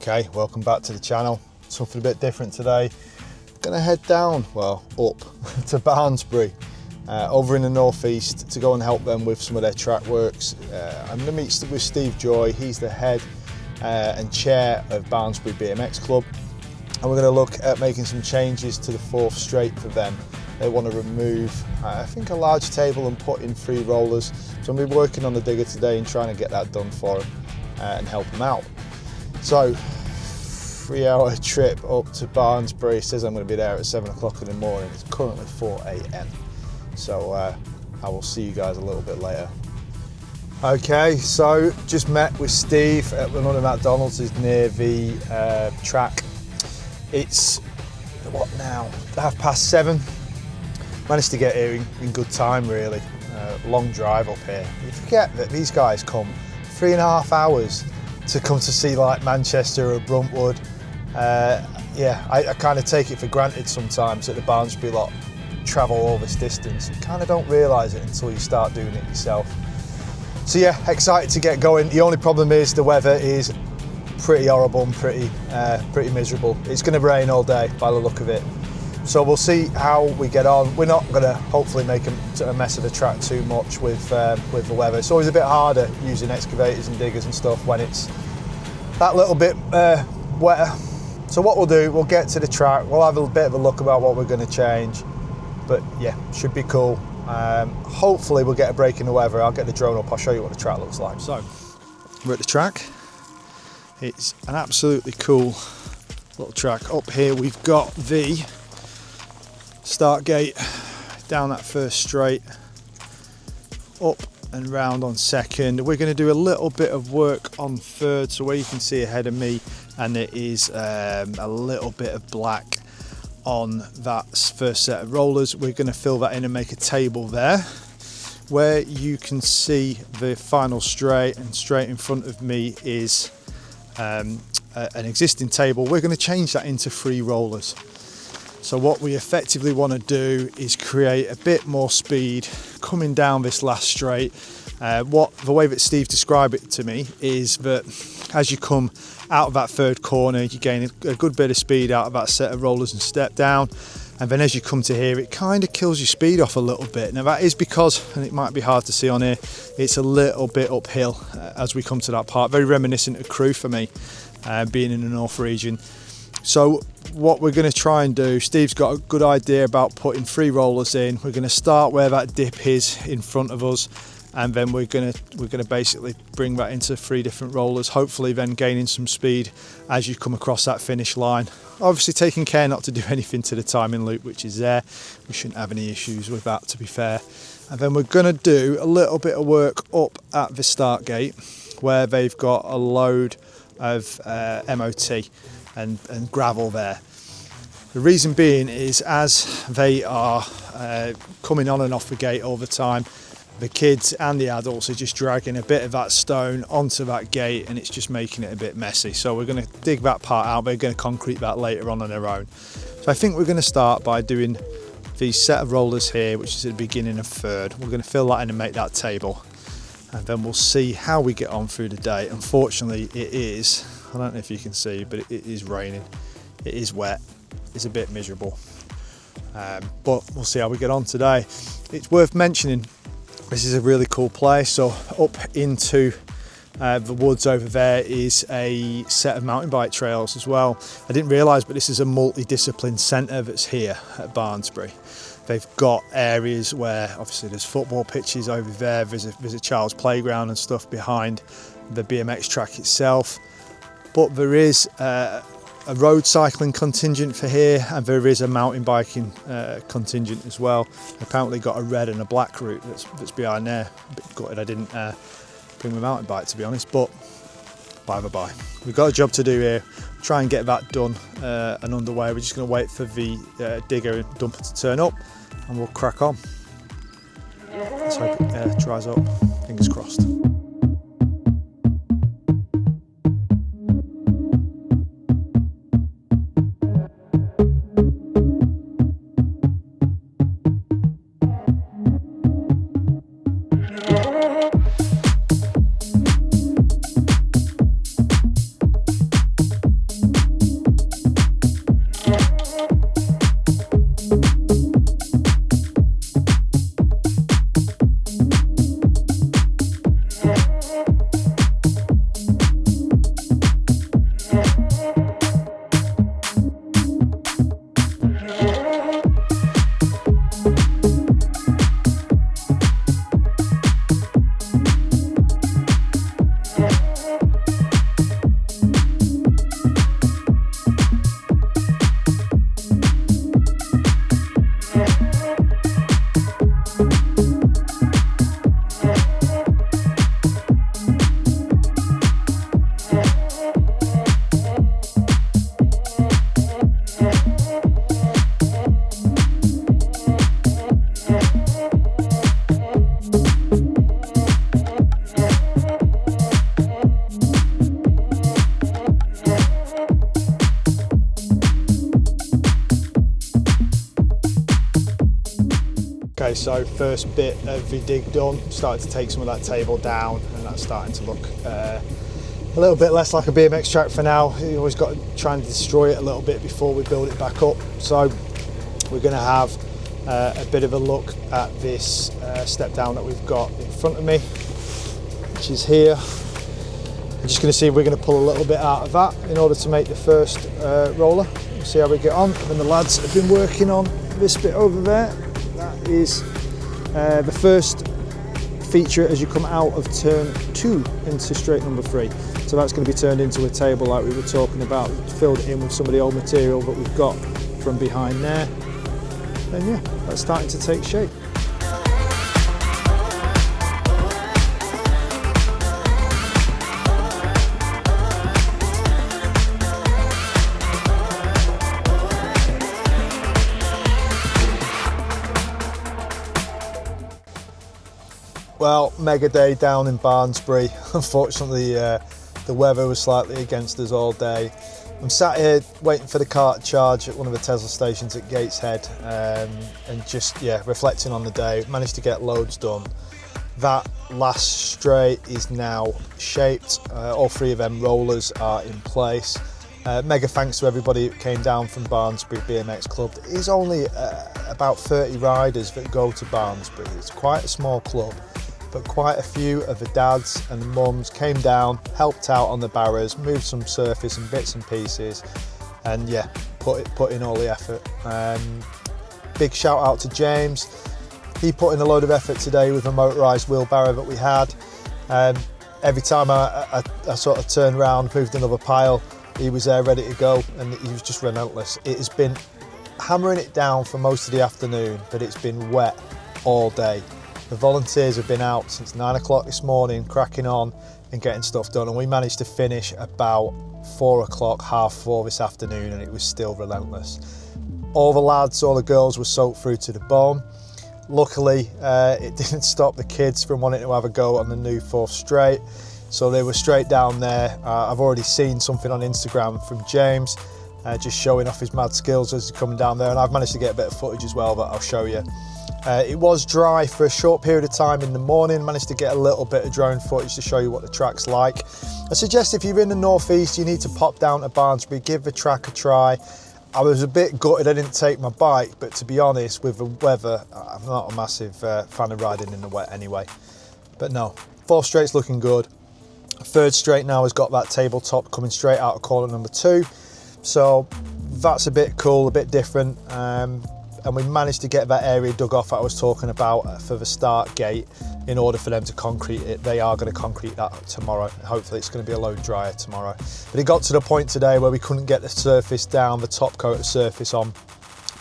Okay, welcome back to the channel. Something a bit different today. Gonna head down, well, up to Barnesbury, over in the northeast, to go and help them with some of their track works. I'm gonna meet with Steve Joy. He's the head and chair of Barnesbury BMX Club, and we're gonna look at making some changes to the fourth straight for them. They want to remove, I think, a large table and put in 3 rollers. So I'm gonna be working on the digger today and trying to get that done for them and help them out. So, 3-hour trip up to Barnesbury. It says I'm going to be there at 7 o'clock in the morning. It's currently 4 AM. So I will see you guys a little bit later. Okay, so just met with Steve at one of the McDonald's near the track. It's, what now, 7:30. Managed to get here in good time, really. Long drive up here. You forget that these guys come 3.5 hours to come to see like Manchester or Bruntwood. Yeah, I kind of take it for granted sometimes that the Barnesbury lot travel all this distance. You kind of don't realise it until you start doing it yourself. So yeah, excited to get going. The only problem is the weather is pretty horrible and pretty miserable. It's going to rain all day by the look of it. So we'll see how we get on. We're not going to hopefully make a mess of the track too much with the weather. It's always a bit harder using excavators and diggers and stuff when it's that little bit wetter. So what we'll do, we'll get to the track. We'll have a bit of a look about what we're going to change. But yeah, should be cool. Hopefully we'll get a break in the weather. I'll get the drone up. I'll show you what the track looks like. So we're at the track. It's an absolutely cool little track. Up here we've got the start gate down that first straight, up and round on second. We're going to do a little bit of work on third, so where you can see ahead of me, and there is a little bit of black on that first set of rollers. We're going to fill that in and make a table there. Where you can see the final straight, and straight in front of me is an existing table. We're going to change that into 3 rollers. So what we effectively want to do is create a bit more speed coming down this last straight. The way that Steve described it to me is that as you come out of that third corner, you gain a good bit of speed out of that set of rollers and step down. And then as you come to here, it kind of kills your speed off a little bit. Now that is because, and it might be hard to see on here, it's a little bit uphill as we come to that part. Very reminiscent of Crewe for me, being in the North region. So what we're going to try and do, Steve's got a good idea about putting 3 rollers in. We're going to start where that dip is in front of us, and then we're going to basically bring that into 3 different rollers, hopefully then gaining some speed as you come across that finish line. Obviously taking care not to do anything to the timing loop, which is there. We shouldn't have any issues with that, to be fair. And then we're going to do a little bit of work up at the start gate where they've got a load of MOT and gravel there. The reason being is as they are coming on and off the gate all the time, the kids and the adults are just dragging a bit of that stone onto that gate, and it's just making it a bit messy. So we're going to dig that part out. We're going to concrete that later on their own. So I think we're going to start by doing these set of rollers here, which is at the beginning of third. We're going to fill that in and make that table, and then we'll see how we get on through the day. Unfortunately, it is, I don't know if you can see, but it is raining. It is wet. It's a bit miserable. But we'll see how we get on today. It's worth mentioning, this is a really cool place. So up into the woods over there is a set of mountain bike trails as well. I didn't realise, but this is a multidiscipline centre that's here at Barnesbury. They've got areas where obviously there's football pitches over there, there's a child's playground and stuff behind the BMX track itself. But there is a road cycling contingent for here, and there is a mountain biking contingent as well. Apparently got a red and a black route that's behind there. A bit gutted I didn't bring my mountain bike, to be honest, but by the by. We've got a job to do here. Try and get that done and underway. We're just going to wait for the digger and dumper to turn up, and we'll crack on. Let's hope it dries up. Fingers crossed. So first bit of the dig done, started to take some of that table down, and that's starting to look a little bit less like a BMX track for now. You always got to try and destroy it a little bit before we build it back up. So we're going to have a bit of a look at this step down that we've got in front of me, which is here. I'm just going to see if we're going to pull a little bit out of that in order to make the first roller. We'll see how we get on. And the lads have been working on this bit over there. That is the first feature as you come out of turn 2 into straight number 3. So that's going to be turned into a table like we were talking about, filled in with some of the old material that we've got from behind there. And yeah, that's starting to take shape. Well, mega day down in Barnesbury. Unfortunately, the weather was slightly against us all day. I'm sat here waiting for the car to charge at one of the Tesla stations at Gateshead, and just reflecting on the day. Managed to get loads done. That last straight is now shaped. All 3 of them rollers are in place. Mega thanks to everybody who came down from Barnesbury BMX Club. There is only about 30 riders that go to Barnesbury. It's quite a small club, but quite a few of the dads and the mums came down, helped out on the barrows, moved some surface and bits and pieces, and yeah, put in all the effort. Big shout out to James. He put in a load of effort today with the motorised wheelbarrow that we had. Every time I sort of turned around, moved another pile, he was there ready to go, and he was just relentless. It has been hammering it down for most of the afternoon, but it's been wet all day. The volunteers have been out since 9 o'clock this morning, cracking on and getting stuff done, and we managed to finish about 4 o'clock, half 4 this afternoon, and it was still relentless. All the lads, all the girls were soaked through to the bone. Luckily, it didn't stop the kids from wanting to have a go on the new 4th straight, so they were straight down there. I've already seen something on Instagram from James, just showing off his mad skills as he's coming down there, and I've managed to get a bit of footage as well that I'll show you. It was dry for a short period of time in the morning, managed to get a little bit of drone footage to show you what the track's like. I suggest if you're in the northeast, you need to pop down to Barnesbury, give the track a try. I was a bit gutted I didn't take my bike, but to be honest, with the weather, I'm not a massive fan of riding in the wet anyway. But no, 4th straight's looking good. 3rd straight now has got that tabletop coming straight out of corner number 2. So that's a bit cool, a bit different. And we managed to get that area dug off that I was talking about for the start gate in order for them to concrete it. They are going to concrete that tomorrow. Hopefully it's going to be a load drier tomorrow. But it got to the point today where we couldn't get the surface down, the top coat of surface on,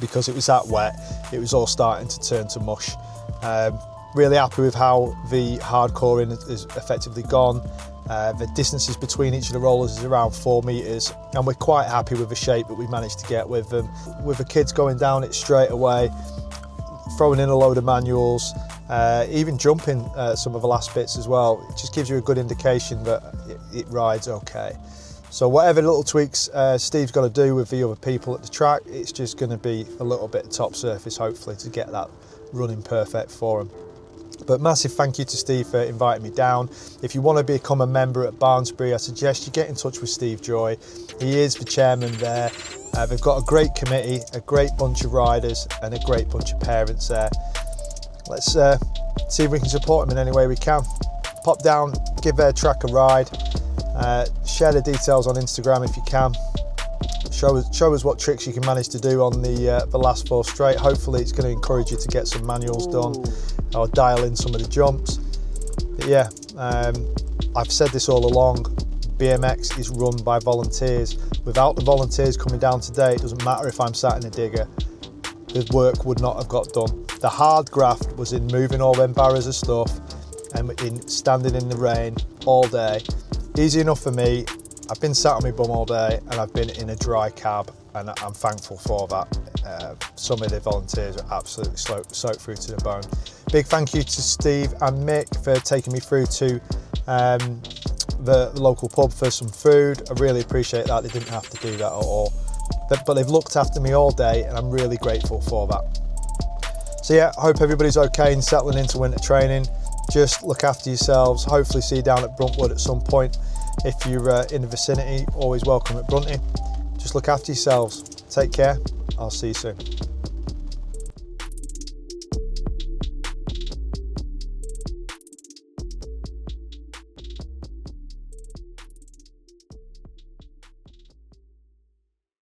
because it was that wet. It was all starting to turn to mush. Really happy with how the hardcoring is effectively gone. The distances between each of the rollers is around 4 metres, and we're quite happy with the shape that we managed to get with them. With the kids going down it straight away, throwing in a load of manuals, even jumping some of the last bits as well, it just gives you a good indication that it rides okay. So whatever little tweaks Steve's got to do with the other people at the track, it's just going to be a little bit of top surface hopefully to get that running perfect for him. But massive thank you to Steve for inviting me down. If you want to become a member at Barnesbury, I suggest you get in touch with Steve Joy. He is the chairman there. They've got a great committee, a great bunch of riders and a great bunch of parents there. Let's see if we can support them in any way we can. Pop down, give their track a ride, share the details on Instagram if you can. Show us what tricks you can manage to do on the last 4 straight. Hopefully it's going to encourage you to get some manuals done or dial in some of the jumps. But yeah, I've said this all along, BMX is run by volunteers. Without the volunteers coming down today, it doesn't matter if I'm sat in a digger, the work would not have got done. The hard graft was in moving all them barrows of stuff and in standing in the rain all day. Easy enough for me. I've been sat on my bum all day and I've been in a dry cab, and I'm thankful for that. Some of the volunteers are absolutely soaked through to the bone. Big thank you to Steve and Mick for taking me through to the local pub for some food. I really appreciate that. They didn't have to do that at all. But they've looked after me all day and I'm really grateful for that. So yeah, I hope everybody's okay and settling into winter training. Just look after yourselves. Hopefully see you down at Bruntwood at some point. If you're in the vicinity, always welcome at Brunty. Just look after yourselves. Take care. I'll see you soon.